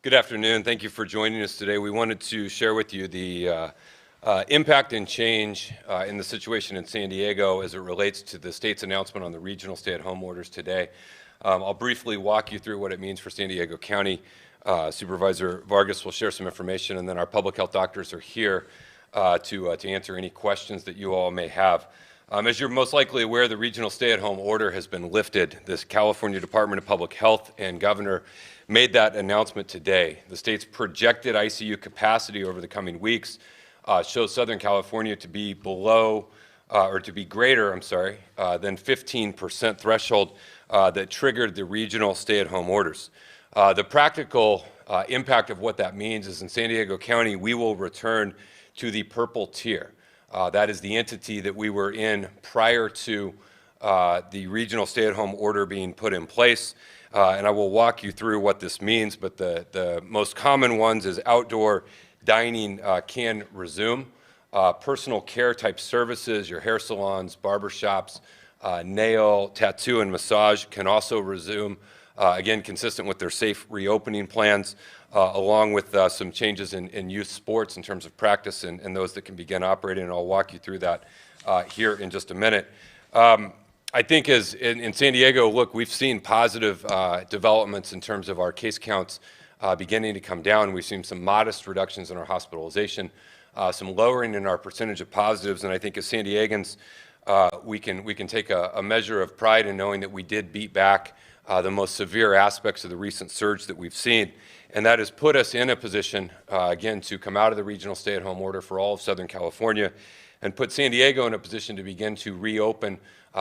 Good afternoon. Thank you for joining us today. We wanted to share with you the impact and change in the situation in San Diego as it relates to the state's announcement on the regional stay-at-home orders today. I'll briefly walk you through what it means for San Diego County. Supervisor Vargas will share some information, and then our public health doctors are here to answer any questions that you all may have. As you're most likely aware, the regional stay-at-home order has been lifted. This California Department of Public Health and Governor made that announcement today. The state's projected ICU capacity over the coming weeks shows Southern California to be below, or to be greater, than 15% threshold that triggered the regional stay-at-home orders. The practical impact of what that means is in San Diego County, we will return to the purple tier. That is the entity that we were in prior to the regional stay-at-home order being put in place. And I will walk you through what this means, but the most common ones is outdoor dining can resume. Personal care type services, your hair salons, barbershops, nail, tattoo, and massage can also resume, again, consistent with their safe reopening plans, along with some changes in youth sports in terms of practice and those that can begin operating, and I'll walk you through that here in just a minute. I think as in San Diego, look, we've seen positive developments in terms of our case counts beginning to come down. We've seen some modest reductions in our hospitalization, some lowering in our percentage of positives, and I think as San Diegans, we can take a measure of pride in knowing that we did beat back the most severe aspects of the recent surge that we've seen, and that has put us in a position, again, to come out of the regional stay-at-home order for all of Southern California and put San Diego in a position to begin to reopen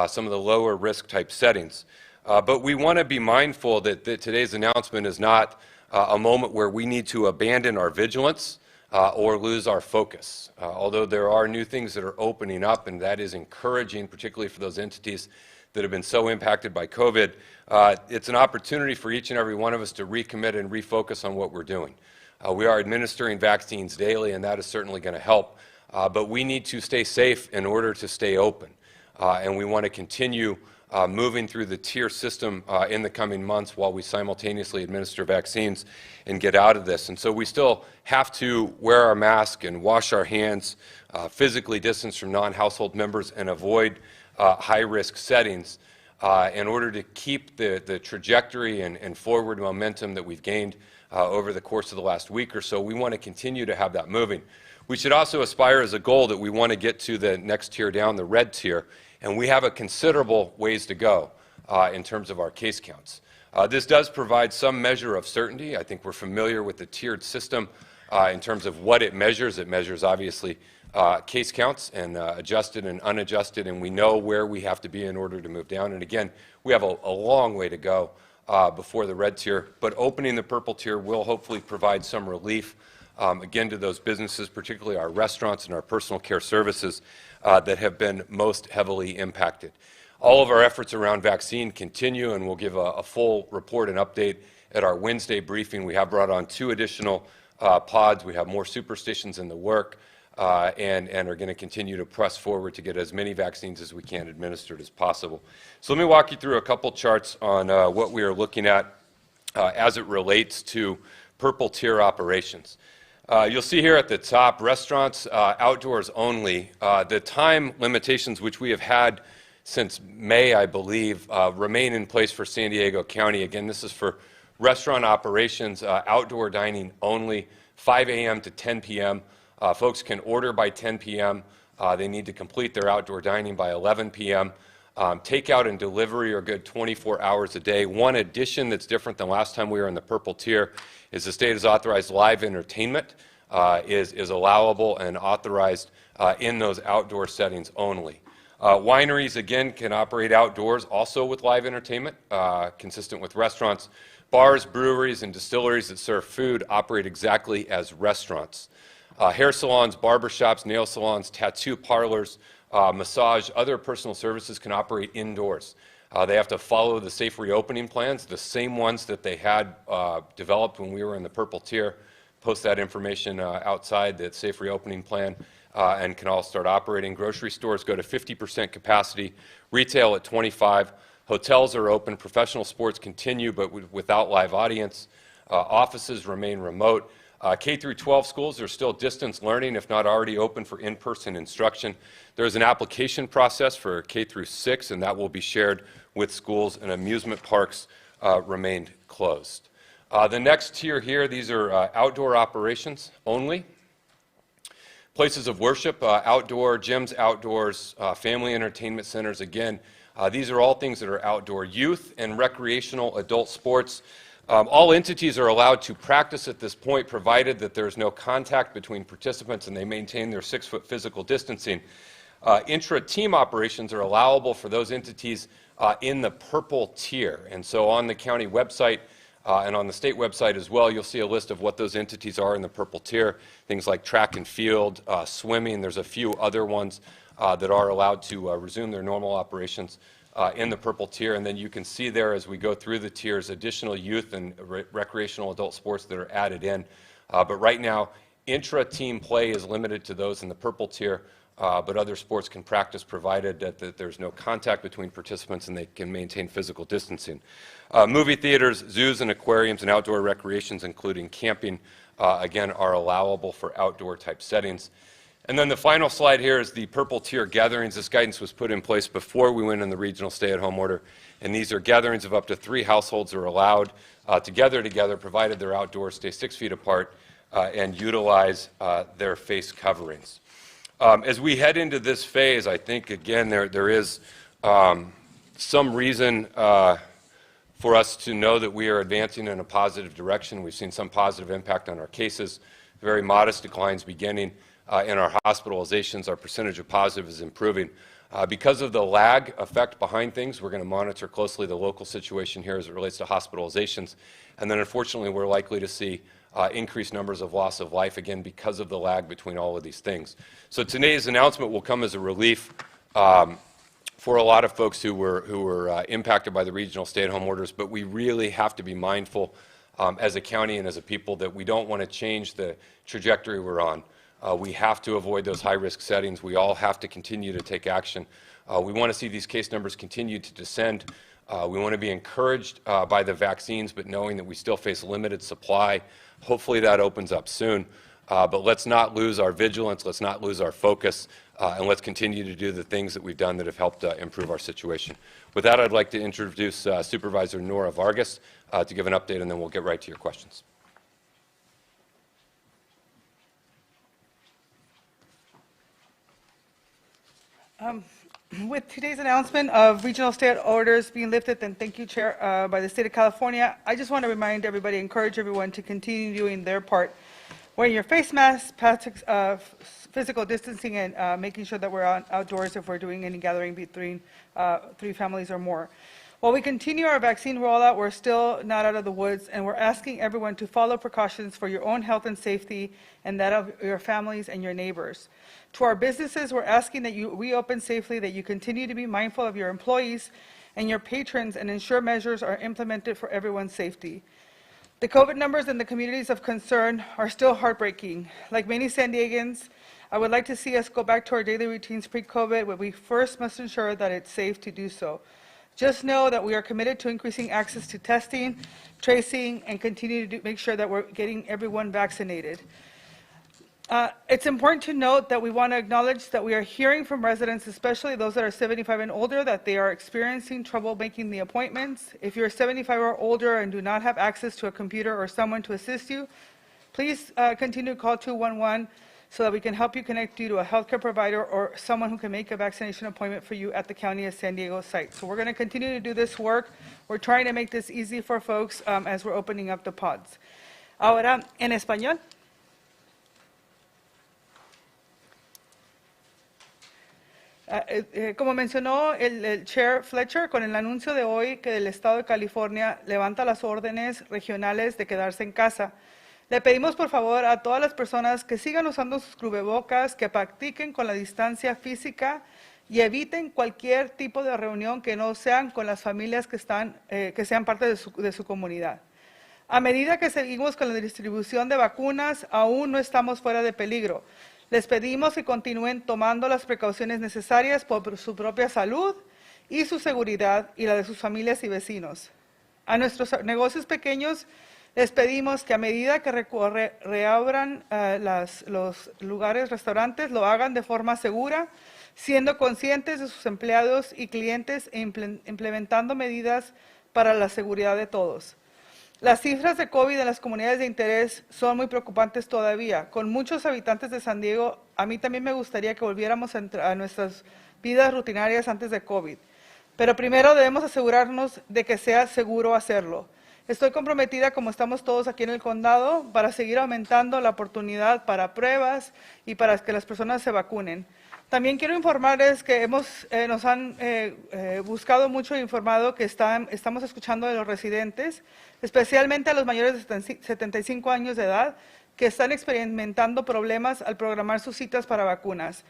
some of the lower risk type settings. But we want to be mindful that today's announcement is not a moment where we need to abandon our vigilance or lose our focus. Although there are new things that are opening up, and that is encouraging, particularly for those entities that have been so impacted by COVID, it's an opportunity for each and every one of us to recommit and refocus on what we're doing. We are administering vaccines daily, and that is certainly going to help, but we need to stay safe in order to stay open, and we want to continue moving through the tier system in the coming months while we simultaneously administer vaccines and get out of this. And so we still have to wear our mask and wash our hands, physically distance from non-household members, and avoid high-risk settings in order to keep the trajectory and forward momentum that we've gained over the course of the last week or so. We want to continue to have that moving. We should also aspire as a goal that we want to get to the next tier down, the red tier, and we have a considerable ways to go in terms of our case counts. This does provide some measure of certainty. I think we're familiar with the tiered system in terms of what it measures. It measures, obviously, case counts and adjusted and unadjusted, and we know where we have to be in order to move down. And again, we have a long way to go before the red tier, but opening the purple tier will hopefully provide some relief, again, to those businesses, particularly our restaurants and our personal care services that have been most heavily impacted. All of our efforts around vaccine continue, and we'll give a full report and update at our Wednesday briefing. We have brought on 2 additional pods. We have more superstitions in the work, and are going to continue to press forward to get as many vaccines as we can administered as possible. So let me walk you through a couple charts on what we are looking at as it relates to purple tier operations. You'll see here at the top, restaurants outdoors only. The time limitations, which we have had since May, I believe, remain in place for San Diego County. Again, this is for restaurant operations, outdoor dining only, 5 a.m. to 10 p.m. Folks can order by 10 p.m. They need to complete their outdoor dining by 11 p.m. Takeout and delivery are good 24 hours a day. One addition that's different than last time we were in the purple tier is the state has authorized live entertainment is allowable and authorized in those outdoor settings only. Wineries, again, can operate outdoors also with live entertainment, consistent with restaurants. Bars, breweries, and distilleries that serve food operate exactly as restaurants. Hair salons, barbershops, nail salons, tattoo parlors, massage, other personal services can operate indoors. They have to follow the safe reopening plans, the same ones that they had developed when we were in the purple tier. Post that information outside that safe reopening plan and can all start operating. Grocery stores go to 50% capacity, retail at 25%. Hotels are open, professional sports continue, but without live audience. Offices remain remote. K through 12 schools are still distance learning, if not already open for in-person instruction. There's an application process for K through 6, and that will be shared with schools, and amusement parks remained closed. The next tier here, these are outdoor operations only. Places of worship, outdoor, gyms outdoors, family entertainment centers, again, these are all things that are outdoor. Youth and recreational adult sports, all entities are allowed to practice at this point, provided that there's no contact between participants and they maintain their 6-foot physical distancing. Intra-team operations are allowable for those entities in the purple tier. And so on the county website and on the state website as well, you'll see a list of what those entities are in the purple tier. Things like track and field, swimming. There's a few other ones that are allowed to resume their normal operations in the purple tier. And then you can see there as we go through the tiers additional youth and recreational adult sports that are added in. But right now, intra-team play is limited to those in the purple tier, but other sports can practice provided that there's no contact between participants and they can maintain physical distancing. Movie theaters, zoos and aquariums and outdoor recreations, including camping, again, are allowable for outdoor type settings. And then the final slide here is the purple tier gatherings. This guidance was put in place before we went in the regional stay-at-home order, and these are gatherings of up to 3 households are allowed to gather together, provided they're outdoors, stay 6 feet apart, and utilize their face coverings. As we head into this phase, I think, again, there is some reason for us to know that we are advancing in a positive direction. We've seen some positive impact on our cases, very modest declines beginning in our hospitalizations. Our percentage of positive is improving. Because of the lag effect behind things, we're going to monitor closely the local situation here as it relates to hospitalizations. And then, unfortunately, we're likely to see increased numbers of loss of life, again, because of the lag between all of these things. So today's announcement will come as a relief for a lot of folks who were impacted by the regional stay-at-home orders, but we really have to be mindful as a county and as a people that we don't want to change the trajectory we're on. We have to avoid those high-risk settings. We all have to continue to take action. We want to see these case numbers continue to descend. We want to be encouraged by the vaccines, but knowing that we still face limited supply. Hopefully that opens up soon. But let's not lose our vigilance. Let's not lose our focus. And let's continue to do the things that we've done that have helped improve our situation. With that, I'd like to introduce Supervisor Nora Vargas to give an update, and then we'll get right to your questions. With today's announcement of regional state orders being lifted, and thank you, Chair, by the State of California, I just want to remind everybody, encourage everyone to continue doing their part, wearing your face mask, physical distancing, and making sure that we're outdoors if we're doing any gathering between 3 families or more. While we continue our vaccine rollout, we're still not out of the woods, and we're asking everyone to follow precautions for your own health and safety and that of your families and your neighbors. To our businesses, we're asking that you reopen safely, that you continue to be mindful of your employees and your patrons, and ensure measures are implemented for everyone's safety. The COVID numbers in the communities of concern are still heartbreaking. Like many San Diegans, I would like to see us go back to our daily routines pre-COVID, but we first must ensure that it's safe to do so. Just know that we are committed to increasing access to testing, tracing, and continue to make sure that we're getting everyone vaccinated. It's important to note that we want to acknowledge that we are hearing from residents, especially those that are 75 and older, that they are experiencing trouble making the appointments. If you're 75 or older and do not have access to a computer or someone to assist you, please continue to call 211 so that we can help you connect you to a healthcare provider or someone who can make a vaccination appointment for you at the County of San Diego site. So we're going to continue to do this work. We're trying to make this easy for folks as we're opening up the pods. Ahora, en español. Como mencionó el Chair Fletcher, con el anuncio de hoy que el Estado de California levanta las órdenes regionales de quedarse en casa, le pedimos por favor a todas las personas que sigan usando sus cubrebocas, que practiquen con la distancia física y eviten cualquier tipo de reunión que no sean con las familias que sean parte de su comunidad. A medida que seguimos con la distribución de vacunas, aún no estamos fuera de peligro. Les pedimos que continúen tomando las precauciones necesarias por su propia salud y su seguridad y la de sus familias y vecinos. A nuestros negocios pequeños Les pedimos que a medida que reabran los lugares, restaurantes, lo hagan de forma segura, siendo conscientes de sus empleados y clientes e implementando medidas para la seguridad de todos. Las cifras de COVID en las comunidades de interés son muy preocupantes todavía. Con muchos habitantes de San Diego, a mí también me gustaría que volviéramos a nuestras vidas rutinarias antes de COVID. Pero primero debemos asegurarnos de que sea seguro hacerlo. Estoy comprometida, como estamos todos aquí en el condado, para seguir aumentando la oportunidad para pruebas y para que las personas se vacunen. También quiero informarles que nos han buscado mucho e informado que estamos escuchando de los residentes, especialmente a los mayores de 75 años de edad, que están experimentando problemas al programar sus citas para vacunas.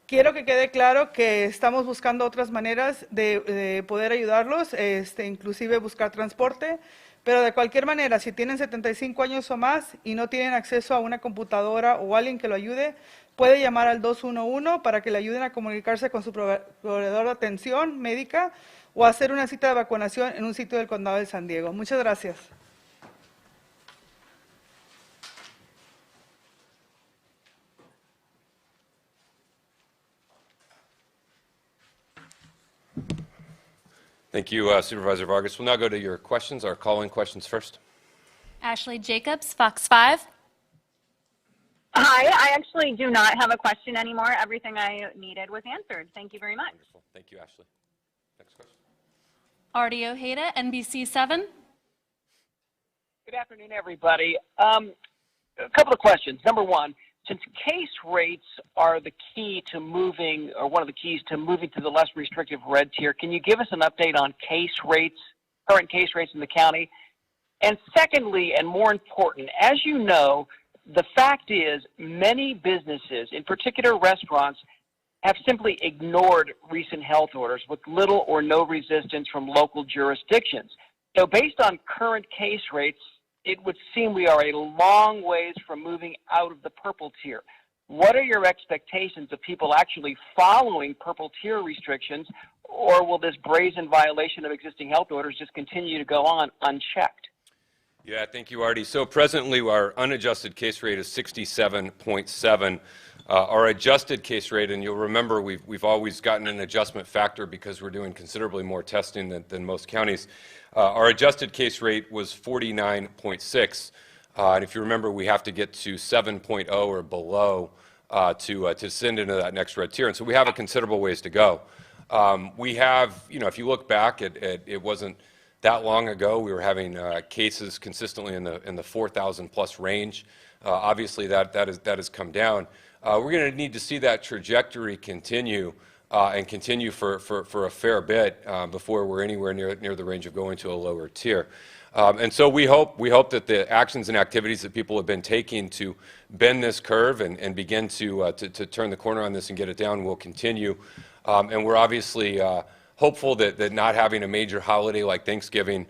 Quiero que quede claro que estamos buscando otras maneras de poder ayudarlos, inclusive buscar transporte, pero de cualquier manera, si tienen 75 años o más y no tienen acceso a una computadora o alguien que lo ayude, puede llamar al 211 para que le ayuden a comunicarse con su proveedor de atención médica o hacer una cita de vacunación en un sitio del condado de San Diego. Muchas gracias. Thank you, Supervisor Vargas. We'll now go to your questions, our call-in questions first. Ashley Jacobs, Fox 5. Hi, I actually do not have a question anymore. Everything I needed was answered. Thank you very much. Wonderful. Thank you, Ashley. Next question. Artie Ojeda, NBC 7. Good afternoon, everybody. A couple of questions. Number one, since case rates are the key to moving, or one of the keys to moving to the less restrictive red tier, can you give us an update on case rates, current case rates in the county? And secondly, and more important, as you know, the fact is many businesses, in particular restaurants, have simply ignored recent health orders with little or no resistance from local jurisdictions. So based on current case rates, it would seem we are a long ways from moving out of the purple tier. What are your expectations of people actually following purple tier restrictions, or will this brazen violation of existing health orders just continue to go on unchecked? Yeah, thank you, Artie. So presently, our unadjusted case rate is 67.7. Our adjusted case rate, and you'll remember we've always gotten an adjustment factor because we're doing considerably more testing than most counties. Our adjusted case rate was 49.6, and if you remember, we have to get to 7.0 or below to send into that next red tier, and so we have a considerable ways to go. We have, if you look back, it wasn't that long ago. We were having cases consistently in the 4,000 plus range. Obviously, that has come down. We're going to need to see that trajectory continue and continue for a fair bit before we're anywhere near the range of going to a lower tier. And so we hope that the actions and activities that people have been taking to bend this curve and begin to turn the corner on this and get it down will continue. And we're obviously hopeful that not having a major holiday like Thanksgiving,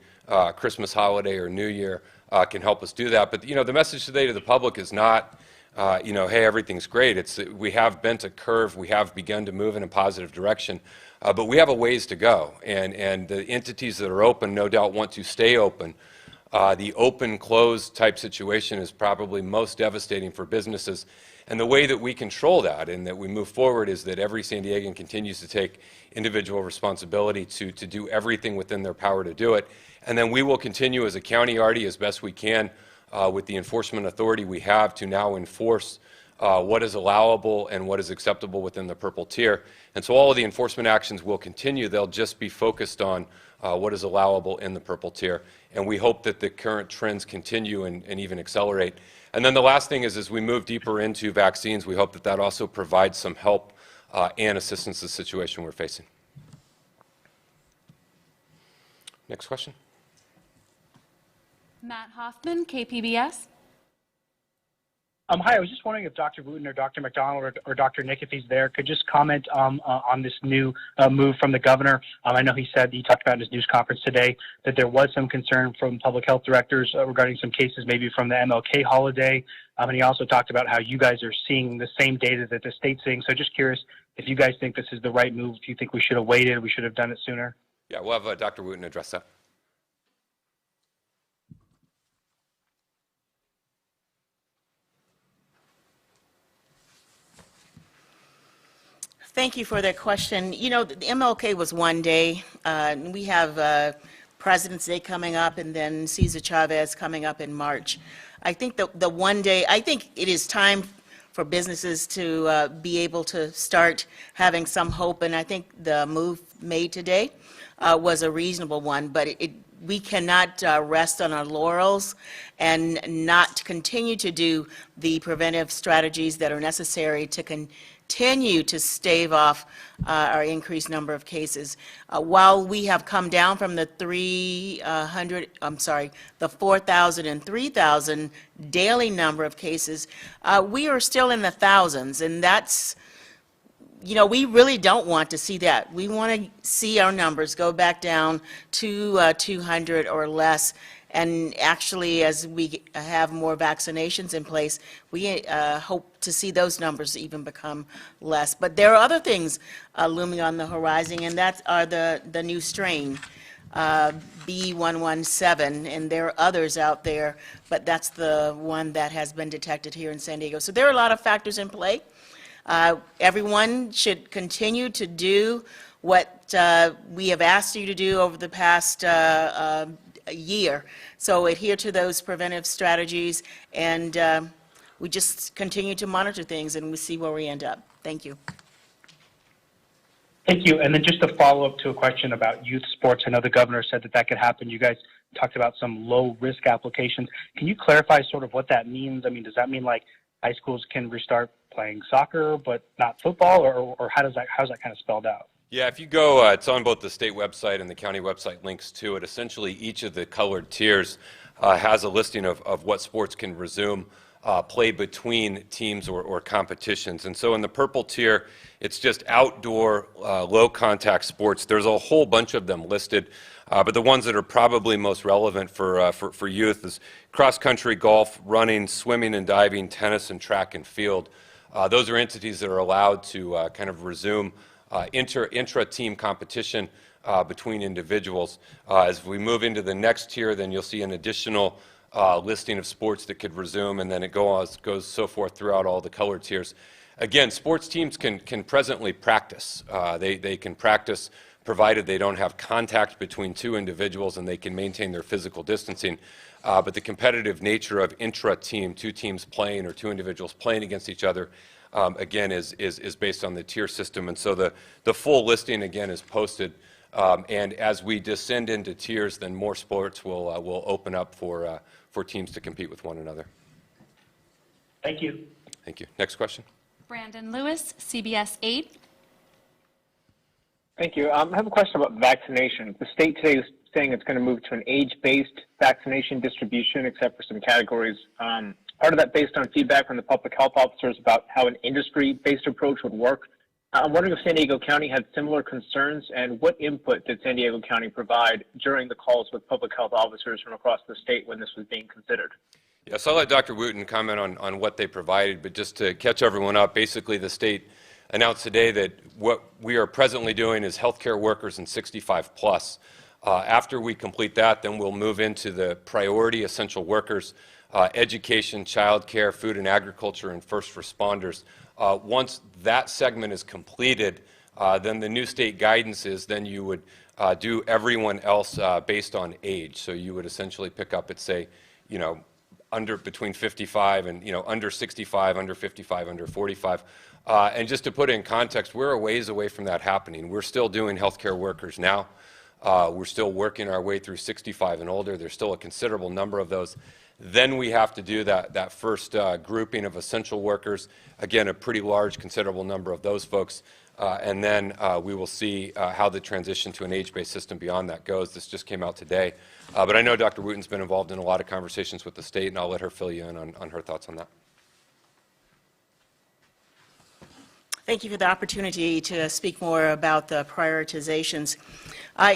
Christmas holiday, or New Year can help us do that. But the message today to the public is not, hey, everything's great. We have bent a curve. We have begun to move in a positive direction. But we have a ways to go. And the entities that are open no doubt want to stay open. The open-close type situation is probably most devastating for businesses. And the way that we control that and that we move forward is that every San Diegan continues to take individual responsibility to do everything within their power to do it. And then we will continue as a county, Artie, as best we can with the enforcement authority we have to now enforce what is allowable and what is acceptable within the purple tier. And so all of the enforcement actions will continue. They'll just be focused on what is allowable in the purple tier. And we hope that the current trends continue and even accelerate. And then the last thing is, as we move deeper into vaccines, we hope that also provides some help and assistance to the situation we're facing. Next question. Matt Hoffman, KPBS. Hi, I was just wondering if Dr. Wooten or Dr. McDonald or Dr. Nick, if he's there, could just comment on this new move from the governor. I know he talked about in his news conference today that there was some concern from public health directors regarding some cases maybe from the MLK holiday. And he also talked about how you guys are seeing the same data that the state's seeing. So just curious if you guys think this is the right move, if you think we should have waited, we should have done it sooner. Yeah, we'll have Dr. Wooten address that. Thank you for that question. You know, the MLK was one day. We have President's Day coming up, and then Cesar Chavez coming up in March. I think the one day, I think it is time for businesses to be able to start having some hope, and I think the move made today was a reasonable one, but we cannot rest on our laurels and not continue to do the preventive strategies that are necessary to continue to stave off our increased number of cases. While we have come down from the 4,000 and 3,000 daily number of cases, we are still in the thousands, and that's, you know, we really don't want to see that. We want to see our numbers go back down to 200 or less. And actually, as we have more vaccinations in place, we hope to see those numbers even become less. But there are other things looming on the horizon, and that are the new strain, B117, and there are others out there, but that's the one that has been detected here in San Diego. So there are a lot of factors in play. Everyone should continue to do what we have asked you to do over the past year. So adhere to those preventive strategies, and we just continue to monitor things, and we see where we end up. Thank you. Thank you. And then just a follow-up to a question about youth sports. I know the governor said that could happen. You guys talked about some low-risk applications. Can you clarify sort of what that means? I mean, does that mean like high schools can restart playing soccer but not football, or how's that kind of spelled out? Yeah, if you go, it's on both the state website and the county website links to it. Essentially, each of the colored tiers has a listing of what sports can resume play between teams or competitions. And so in the purple tier, it's just outdoor, low-contact sports. There's a whole bunch of them listed, but the ones that are probably most relevant for youth is cross-country, golf, running, swimming and diving, tennis, and track and field. Those are entities that are allowed to kind of resume intra-team competition between individuals. As we move into the next tier, then you'll see an additional listing of sports that could resume, and then it goes so forth throughout all the colored tiers. Again, sports teams can presently practice. They can practice provided they don't have contact between two individuals and they can maintain their physical distancing. But the competitive nature of intra-team, two teams playing or two individuals playing against each other, again, is based on the tier system. And so the full listing, again, is posted. And as we descend into tiers, then more sports will open up for teams to compete with one another. Thank you. Thank you. Next question. Brandon Lewis, CBS 8. Thank you. I have a question about vaccination. The state today is saying it's going to move to an age-based vaccination distribution, except for some categories. Part of that based on feedback from the public health officers about how an industry-based approach would work. I'm wondering if San Diego County had similar concerns, and what input did San Diego County provide during the calls with public health officers from across the state when this was being considered? Yes, I'll let Dr. Wooten comment on what they provided, but just to catch everyone up, basically the state announced today that what we are presently doing is healthcare workers and 65 plus. After we complete that, then we'll move into the priority essential workers, education, childcare, food and agriculture, and first responders. Once that segment is completed, then the new state guidance is then you would do everyone else based on age. So you would essentially pick up at, say, between 55 and, under 65, under 55, under 45. And just to put it in context, we're a ways away from that happening. We're still doing healthcare workers now. We're still working our way through 65 and older. There's still a considerable number of those. Then we have to do that first grouping of essential workers. Again, a pretty large, considerable number of those folks. And then we will see how the transition to an age-based system beyond that goes. This just came out today. But I know Dr. Wooten's been involved in a lot of conversations with the state, and I'll let her fill you in on her thoughts on that. Thank you for the opportunity to speak more about the prioritizations.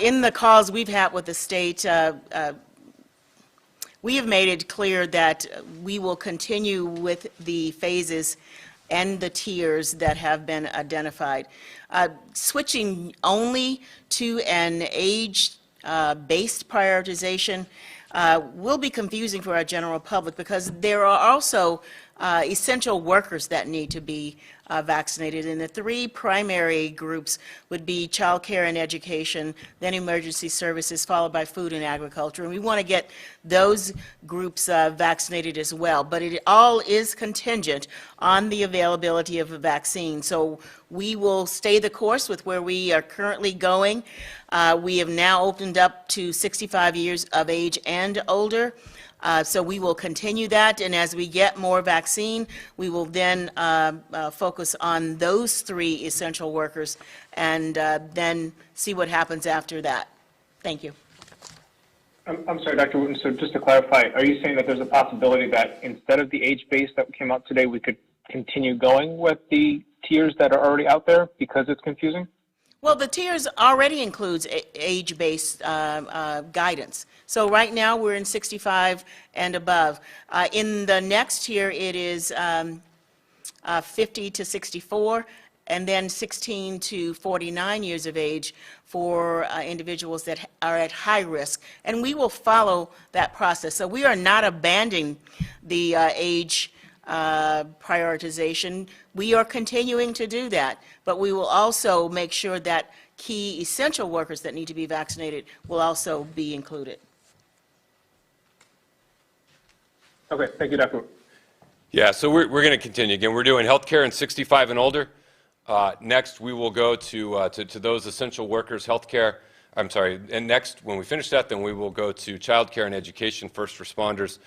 In the calls we've had with the state, we have made it clear that we will continue with the phases and the tiers that have been identified. Switching only to an age-based prioritization will be confusing for our general public because there are also essential workers that need to be vaccinated. And the three primary groups would be childcare and education, then emergency services, followed by food and agriculture. And we want to get those groups vaccinated as well. But it all is contingent on the availability of a vaccine. So we will stay the course with where we are currently going. We have now opened up to 65 years of age and older. So we will continue that, and as we get more vaccine, we will then focus on those three essential workers and then see what happens after that. Thank you. I'm sorry, Dr. Wooten, so just to clarify, are you saying that there's a possibility that instead of the age base that came out today, we could continue going with the tiers that are already out there because it's confusing? Well, the tiers already includes age-based guidance. So right now, we're in 65 and above. In the next tier, it is 50 to 64, and then 16 to 49 years of age for individuals that are at high risk. And we will follow that process. So we are not abandoning the age prioritization. We are continuing to do that, but we will also make sure that key essential workers that need to be vaccinated will also be included. Okay, thank you, Dr. Wooten. Yeah, so we're going to continue. Again, we're doing healthcare in 65 and older. Next, we will go to those essential workers, healthcare. I'm sorry, and next, when we finish that, then we will go to childcare and education, first responders,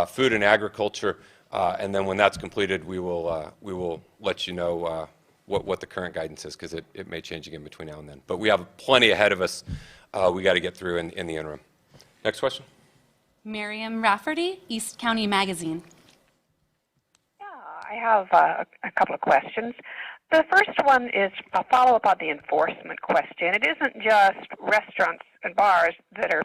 food and agriculture, and then when that's completed, we will let you know what the current guidance is, because it may change again between now and then. But we have plenty ahead of us we got to get through in the interim. Next question. Miriam Rafferty, East County Magazine. Yeah, I have a couple of questions. The first one is a follow-up on the enforcement question. It isn't just restaurants and bars that are,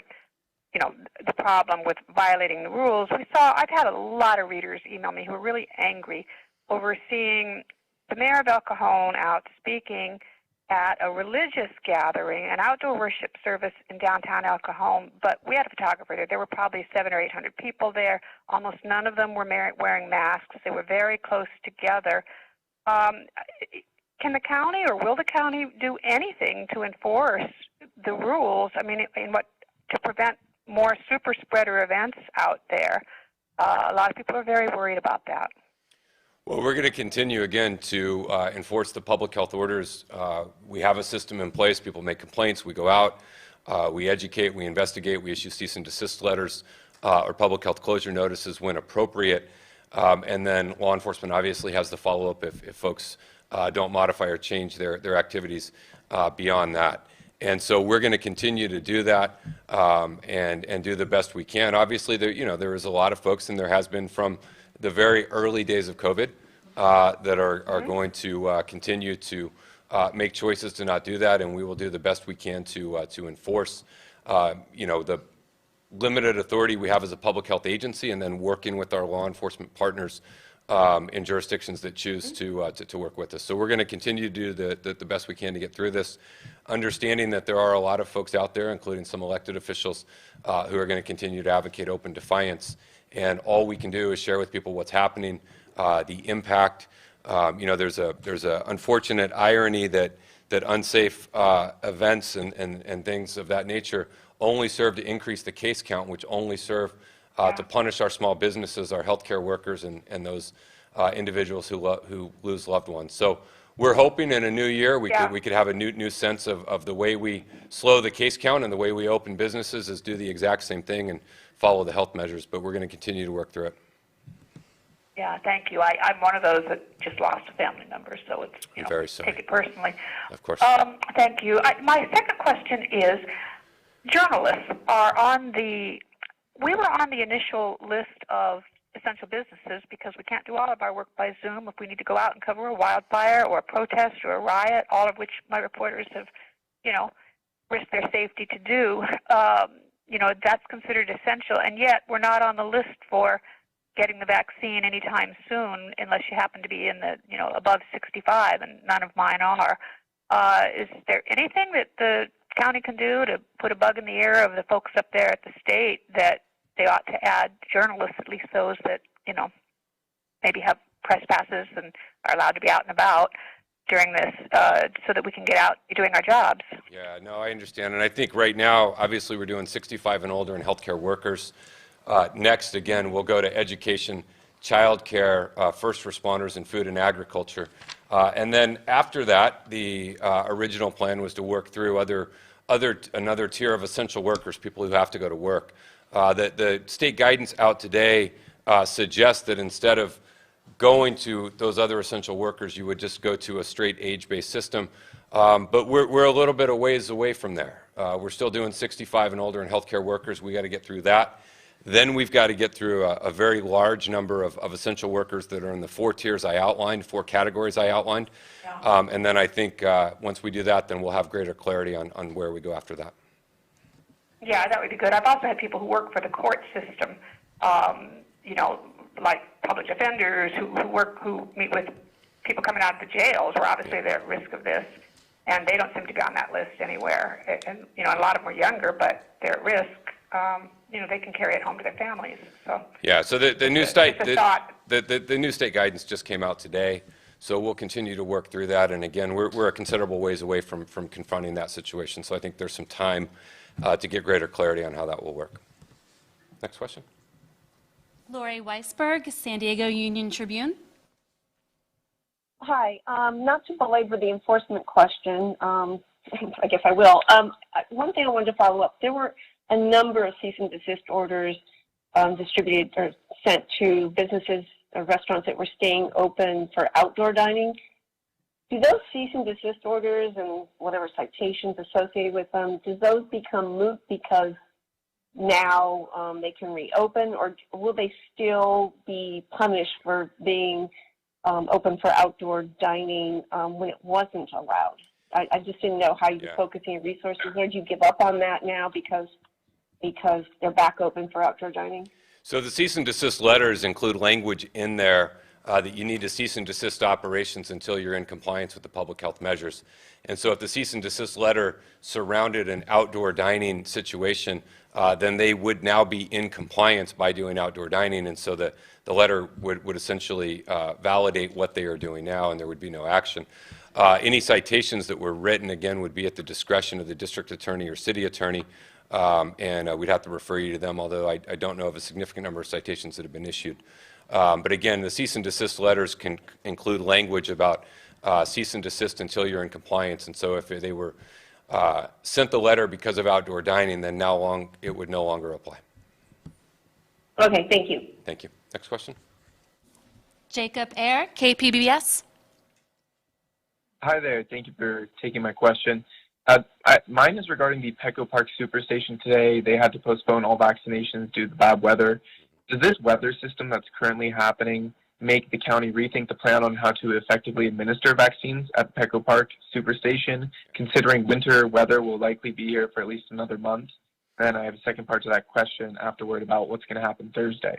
the problem with violating the rules. I've had a lot of readers email me who are really angry over seeing the mayor of El Cajon out speaking at a religious gathering, an outdoor worship service in downtown El Cajon, but we had a photographer there. There were probably 700 or 800 people there. Almost none of them were wearing masks. They were very close together. Can the county or will the county do anything to enforce the rules? I mean, to prevent more super spreader events out there? A lot of people are very worried about that. Well, we're going to continue again to enforce the public health orders. We have a system in place. People make complaints. We go out, we educate, we investigate, we issue cease and desist letters or public health closure notices when appropriate. And then law enforcement obviously has the follow-up if folks don't modify or change their activities beyond that. And so we're going to continue to do that and do the best we can. Obviously, there is a lot of folks, and there has been from the very early days of COVID that are going to continue to make choices to not do that, and we will do the best we can to enforce, the limited authority we have as a public health agency, and then working with our law enforcement partners in jurisdictions that choose to work with us. So we're going to continue to do the best we can to get through this, understanding that there are a lot of folks out there, including some elected officials, who are going to continue to advocate open defiance. And all we can do is share with people what's happening, the impact. There's a unfortunate irony that unsafe events and things of that nature only serve to increase the case count, which only serve to punish our small businesses, our healthcare workers, and those individuals who lose loved ones. So we're hoping in a new year we could have a new sense of the way we slow the case count, and the way we open businesses is do the exact same thing and follow the health measures, but we're going to continue to work through it. Yeah, thank you. I'm one of those that just lost a family member, so it's, I'm very sorry. Take it personally. Of course. Thank you. My second question is, journalists are we were on the initial list of essential businesses because we can't do all of our work by Zoom if we need to go out and cover a wildfire or a protest or a riot, all of which my reporters have, risked their safety to do. That's considered essential, and yet we're not on the list for getting the vaccine anytime soon unless you happen to be in the, above 65, and none of mine are. Is there anything that the county can do to put a bug in the ear of the folks up there at the state that they ought to add journalists, at least those that, maybe have press passes and are allowed to be out and about during this so that we can get out doing our jobs. Yeah, no, I understand. And I think right now, obviously, we're doing 65 and older and healthcare workers. Next, again, we'll go to education, childcare, first responders, and food and agriculture. And then after that, the original plan was to work through another tier of essential workers, people who have to go to work. The state guidance out today suggests that instead of going to those other essential workers, you would just go to a straight age-based system. But we're a little bit of ways away from there. We're still doing 65 and older and healthcare workers. We got to get through that. Then we've got to get through a very large number of essential workers that are in the 4 tiers I outlined, 4 categories I outlined. Yeah. And then I think once we do that, then we'll have greater clarity on where we go after that. Yeah, that would be good. I've also had people who work for the court system, like public defenders who meet with people coming out of the jails where obviously they're at risk of this, and they don't seem to be on that list anywhere. And a lot of them are younger, but they're at risk. They can carry it home to their families. So yeah. So the new state the new state guidance just came out today. So we'll continue to work through that. And again, we're a considerable ways away from confronting that situation. So I think there's some time to get greater clarity on how that will work. Next question. Lori Weisberg, San Diego Union Tribune. Hi. Not to belabor the enforcement question, I guess I will. One thing I wanted to follow up, there were a number of cease and desist orders distributed or sent to businesses or restaurants that were staying open for outdoor dining. Do those cease and desist orders and whatever citations associated with them, do those become moot because now they can reopen, or will they still be punished for being open for outdoor dining when it wasn't allowed? I just didn't know how you're focusing your resources, or do you give up on that now because they're back open for outdoor dining? So the cease and desist letters include language in there that you need to cease and desist operations until you're in compliance with the public health measures. And so if the cease and desist letter surrounded an outdoor dining situation, then they would now be in compliance by doing outdoor dining. And so the letter would essentially validate what they are doing now, and there would be no action. Any citations that were written, again, would be at the discretion of the district attorney or city attorney, and we'd have to refer you to them, although I don't know of a significant number of citations that have been issued. But again, the cease and desist letters can include language about cease and desist until you're in compliance. And so if they were sent the letter because of outdoor dining, then it would no longer apply. Okay, thank you. Thank you. Next question. Jacob Ayer, KPBS. Hi there. Thank you for taking my question. Mine is regarding the Petco Park Superstation today. They had to postpone all vaccinations due to the bad weather. Does this weather system that's currently happening make the county rethink the plan on how to effectively administer vaccines at the Petco Park Superstation, considering winter weather will likely be here for at least another month? And I have a second part to that question afterward about what's going to happen Thursday.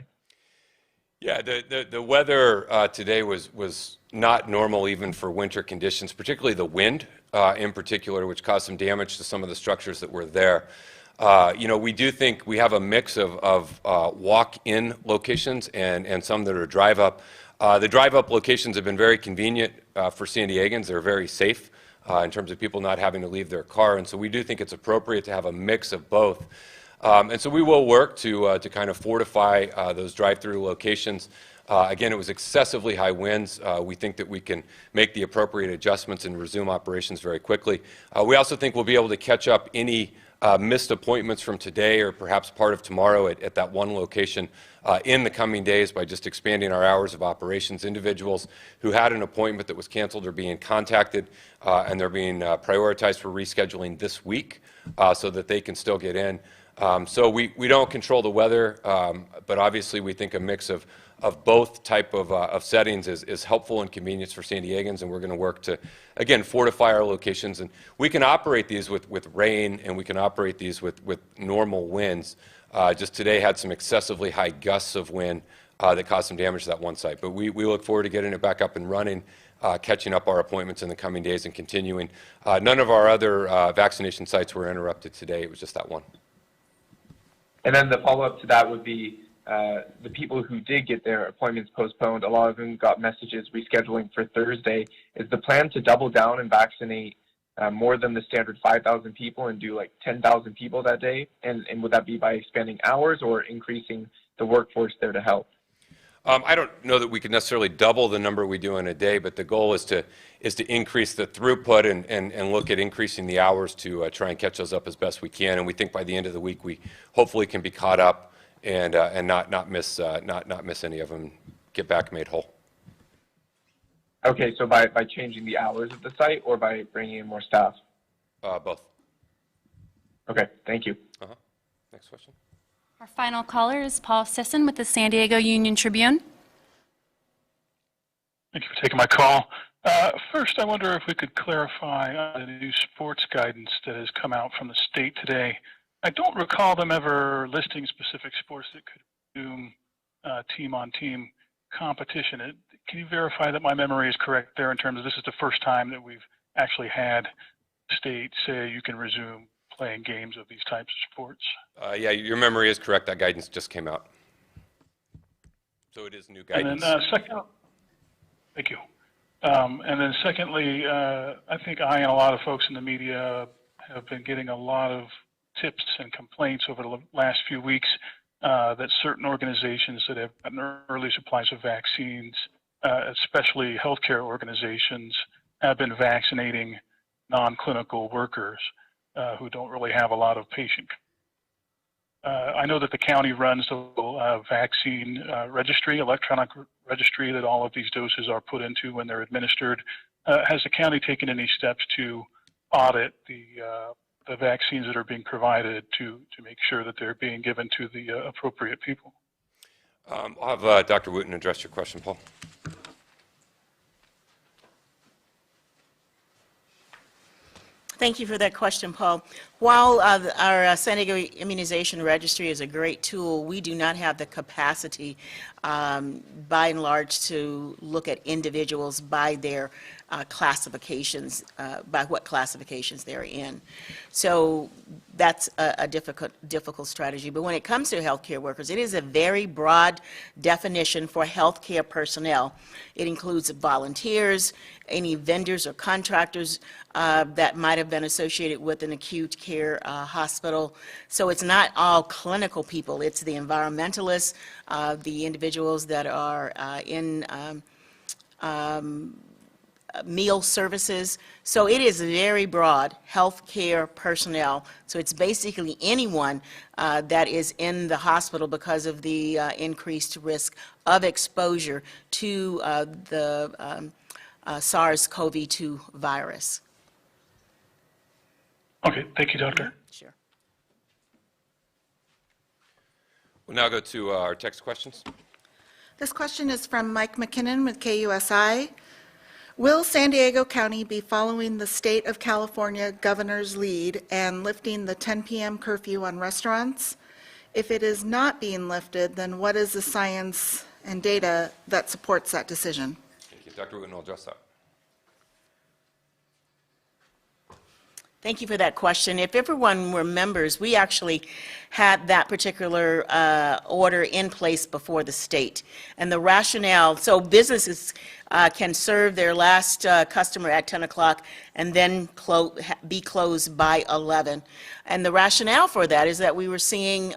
Yeah, the weather today was not normal even for winter conditions, particularly the wind in particular, which caused some damage to some of the structures that were there. We do think we have a mix of walk-in locations and some that are drive-up. The drive-up locations have been very convenient for San Diegans. They're very safe in terms of people not having to leave their car, and so we do think it's appropriate to have a mix of both. And so we will work to kind of fortify those drive-through locations. Again, it was excessively high winds. We think that we can make the appropriate adjustments and resume operations very quickly. We also think we'll be able to catch up any missed appointments from today or perhaps part of tomorrow at that one location in the coming days by just expanding our hours of operations. Individuals who had an appointment that was canceled are being contacted, and they're being prioritized for rescheduling this week so that they can still get in. So we don't control the weather, but obviously we think a mix of both type of settings is helpful and convenience for San Diegans, and we're going to work to, again, fortify our locations. And we can operate these with rain, and we can operate these with normal winds. Just today had some excessively high gusts of wind that caused some damage to that one site. But we look forward to getting it back up and running, catching up our appointments in the coming days and continuing. None of our other vaccination sites were interrupted today. It was just that one. And then the follow-up to that would be, the people who did get their appointments postponed, a lot of them got messages rescheduling for Thursday. Is the plan to double down and vaccinate more than the standard 5,000 people and do like 10,000 people that day? And would that be by expanding hours or increasing the workforce there to help? I don't know that we could necessarily double the number we do in a day, but the goal is to increase the throughput and look at increasing the hours to try and catch those up as best we can. And we think by the end of the week we hopefully can be caught up and not miss any of them, get back made whole. Okay, so by changing the hours of the site or by bringing in more staff? Both. Okay, thank you. Next question. Our final caller is Paul Sisson with the San Diego Union Tribune. Thank you for taking my call. First, I wonder if we could clarify the new sports guidance that has come out from the state today. I don't recall them ever listing specific sports that could resume team-on-team competition. Can you verify that my memory is correct there in terms of this is the first time that we've actually had the state say you can resume playing games of these types of sports? Yeah, your memory is correct. That guidance just came out. So it is new guidance. And then thank you. And then secondly, I think I and a lot of folks in the media have been getting a lot of tips and complaints over the last few weeks that certain organizations that have gotten early supplies of vaccines, especially healthcare organizations, have been vaccinating non-clinical workers who don't really have a lot of patient. I know that the county runs a vaccine registry, electronic registry that all of these doses are put into when they're administered. Has the county taken any steps to audit the vaccines that are being provided to make sure that they're being given to the appropriate people? I'll have Dr. Wooten address your question, Paul. Thank you for that question, Paul. While our San Diego Immunization Registry is a great tool, we do not have the capacity, by and large, to look at individuals by their classifications, by what classifications they're in. So that's a difficult strategy. But when it comes to healthcare workers, it is a very broad definition for healthcare personnel. It includes volunteers, any vendors or contractors that might have been associated with an acute care hospital. So it's not all clinical people. It's the environmentalists, the individuals that are in meal services. So it is very broad, healthcare personnel. So it's basically anyone that is in the hospital because of the increased risk of exposure to the SARS-CoV-2 virus. Okay, thank you, Doctor. Sure. We'll now go to our text questions. This question is from Mike McKinnon with KUSI. Will San Diego County be following the state of California governor's lead and lifting the 10 p.m. curfew on restaurants? If it is not being lifted, then what is the science and data that supports that decision? Thank you. Dr. Wooten will address that. Thank you for that question. If everyone remembers, we actually had that particular order in place before the state. And the rationale, so businesses can serve their last customer at 10 o'clock and then be closed by 11. And the rationale for that is that we were seeing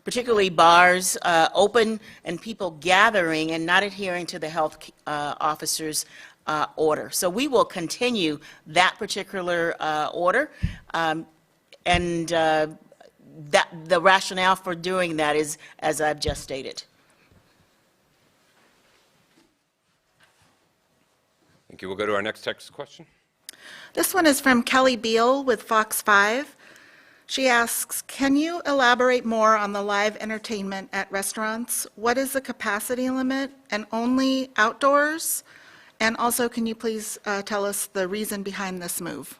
particularly bars open and people gathering and not adhering to the health officers' order. So we will continue that particular order, and that the rationale for doing that is as I've just stated. Thank you. We'll go to our next text question. This one is from Kelly Beal with Fox 5. She asks, can you elaborate more on the live entertainment at restaurants? What is the capacity limit and only outdoors? And also, can you please tell us the reason behind this move?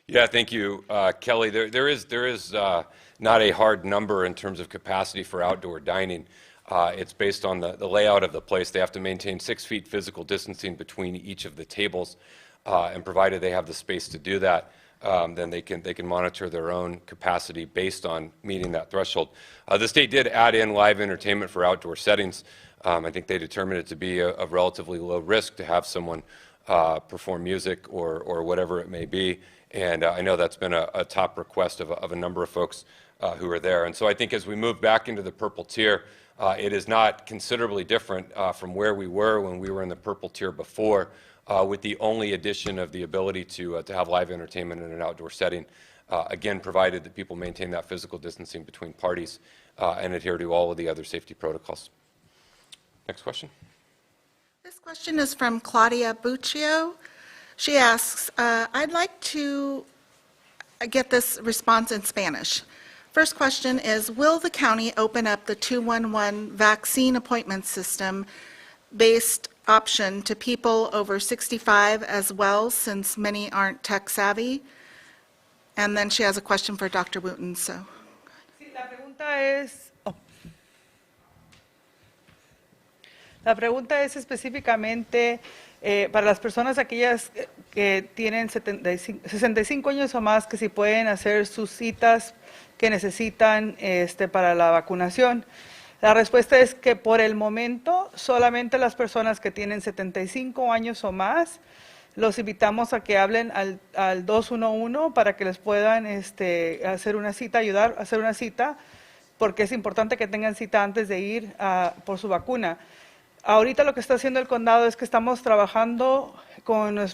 Yeah, thank you, Kelly. There is not a hard number in terms of capacity for outdoor dining. It's based on the layout of the place. They have to maintain 6 feet physical distancing between each of the tables, and provided they have the space to do that, then they can monitor their own capacity based on meeting that threshold. The state did add in live entertainment for outdoor settings. I think they determined it to be a relatively low risk to have someone perform music or whatever it may be. And I know that's been a top request of a number of folks who are there. And so I think as we move back into the purple tier, it is not considerably different from where we were when we were in the purple tier before, with the only addition of the ability to have live entertainment in an outdoor setting, again, provided that people maintain that physical distancing between parties and adhere to all of the other safety protocols. Next question. This question is from Claudia Buccio. She asks, I'd like to get this response in Spanish. First question is, will the county open up the 211 vaccine appointment system based option to people over 65 as well, since many aren't tech savvy? And then she has a question for Dr. Wooten, so. Sí, la pregunta es, la pregunta es específicamente para las personas aquellas que tienen 65 años o más, que si pueden hacer sus citas que necesitan para la vacunación. La respuesta es que por el momento solamente las personas que tienen 75 años o más los invitamos a que hablen al 211 para que les puedan hacer una cita, ayudar a hacer una cita, porque es importante que tengan cita antes de ir por su vacuna. Ahorita lo que está haciendo el condado es que estamos trabajando con las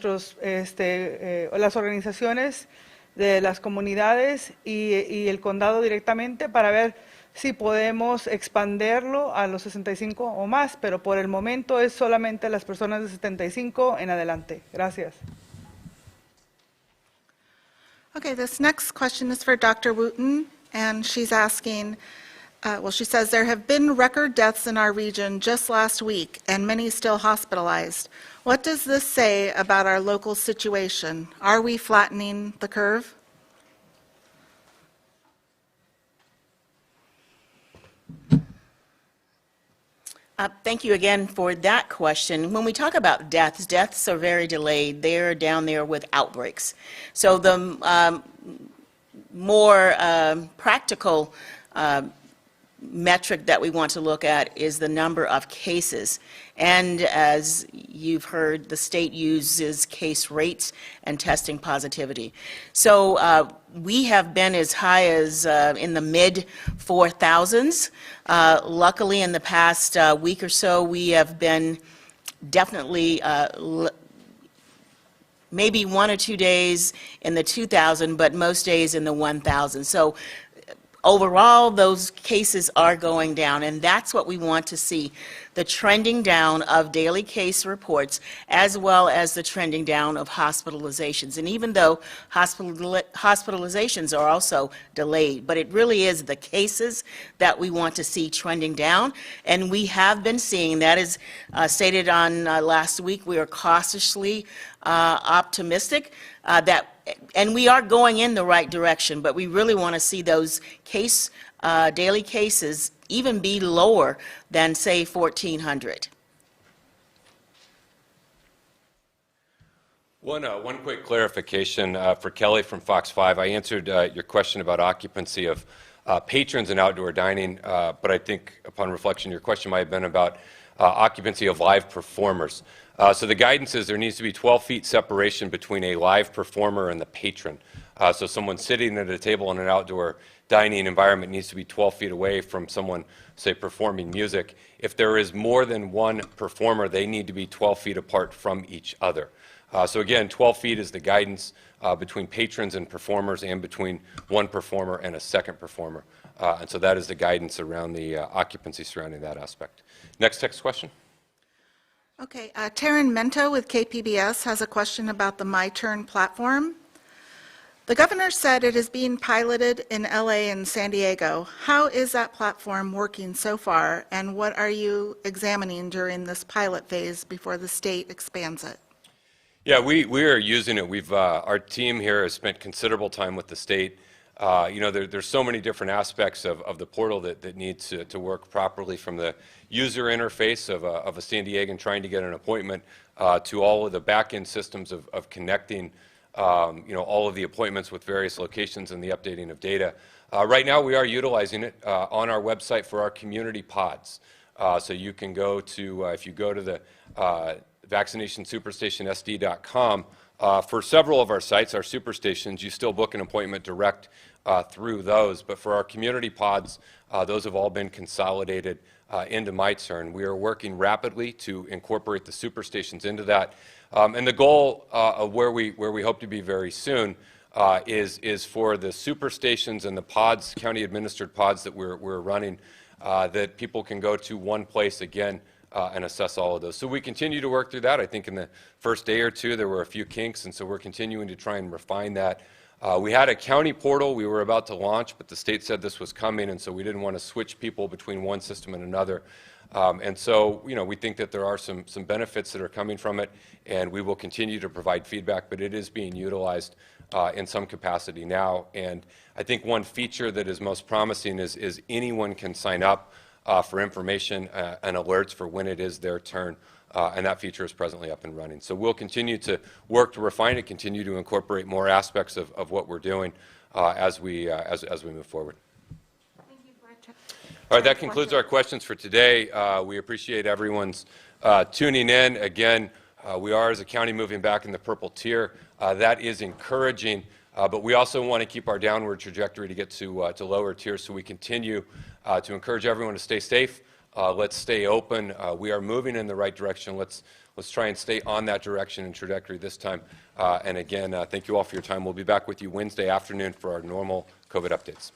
organizaciones de las comunidades y el condado directamente para ver si podemos expanderlo a los 65 o más, pero por el momento es solamente las personas de 75 en adelante. Gracias. Okay, this next question is for Dr. Wooten, and she's asking, she says, there have been record deaths in our region just last week, and many still hospitalized. What does this say about our local situation? Are we flattening the curve? Thank you again for that question. When we talk about deaths, deaths are very delayed. They're down there with outbreaks. So the more practical metric that we want to look at is the number of cases. And as you've heard, the state uses case rates and testing positivity. So we have been as high as in the mid 4,000s. Luckily, in the past week or so, we have been definitely maybe 1 or 2 days in the 2,000, but most days in the 1,000. So overall, those cases are going down, and that's what we want to see, the trending down of daily case reports as well as the trending down of hospitalizations. And even though hospitalizations are also delayed, but it really is the cases that we want to see trending down, and we have been seeing, that is stated on last week, we are cautiously optimistic and we are going in the right direction, but we really want to see those daily cases even be lower than, say, 1,400. One quick clarification for Kelly from Fox 5. I answered your question about occupancy of patrons in outdoor dining, but I think upon reflection, your question might have been about occupancy of live performers. So the guidance is there needs to be 12 feet separation between a live performer and the patron. So someone sitting at a table in an outdoor dining environment needs to be 12 feet away from someone, say, performing music. If there is more than one performer, they need to be 12 feet apart from each other. So again, 12 feet is the guidance between patrons and performers and between one performer and a second performer. And so that is the guidance around the occupancy surrounding that aspect. Next text question. Okay, Taryn Mento with KPBS has a question about the My Turn platform. The governor said it is being piloted in LA and San Diego. How is that platform working so far, and what are you examining during this pilot phase before the state expands it? Yeah, we are using it. Our team here has spent considerable time with the state. There's so many different aspects of the portal that needs to work properly, from the user interface of a San Diegan trying to get an appointment to all of the back-end systems of connecting all of the appointments with various locations and the updating of data. Right now, we are utilizing it on our website for our community pods. So you can go to, if you go to the vaccinationssuperstationsd.com, for several of our sites, our superstations, you still book an appointment direct through those. But for our community pods, those have all been consolidated into MyTurn. We are working rapidly to incorporate the superstations into that. And the goal of where we hope to be very soon is for the superstations and the pods, county-administered pods that we're running, that people can go to one place again and assess all of those. So we continue to work through that. I think in the first day or two there were a few kinks, and so we're continuing to try and refine that. We had a county portal we were about to launch, but the state said this was coming, and so we didn't want to switch people between one system and another. And so, we think that there are some benefits that are coming from it, and we will continue to provide feedback, but it is being utilized in some capacity now. And I think one feature that is most promising is anyone can sign up for information and alerts for when it is their turn, and that feature is presently up and running. So we'll continue to work to refine it, continue to incorporate more aspects of what we're doing as we move forward. All right, that concludes our questions for today. We appreciate everyone's tuning in. Again, we are as a county moving back in the purple tier. That is encouraging, but we also want to keep our downward trajectory to get to lower tiers, so we continue to encourage everyone to stay safe. Let's stay open. We are moving in the right direction. Let's try and stay on that direction and trajectory this time. And again, thank you all for your time. We'll be back with you Wednesday afternoon for our normal COVID updates.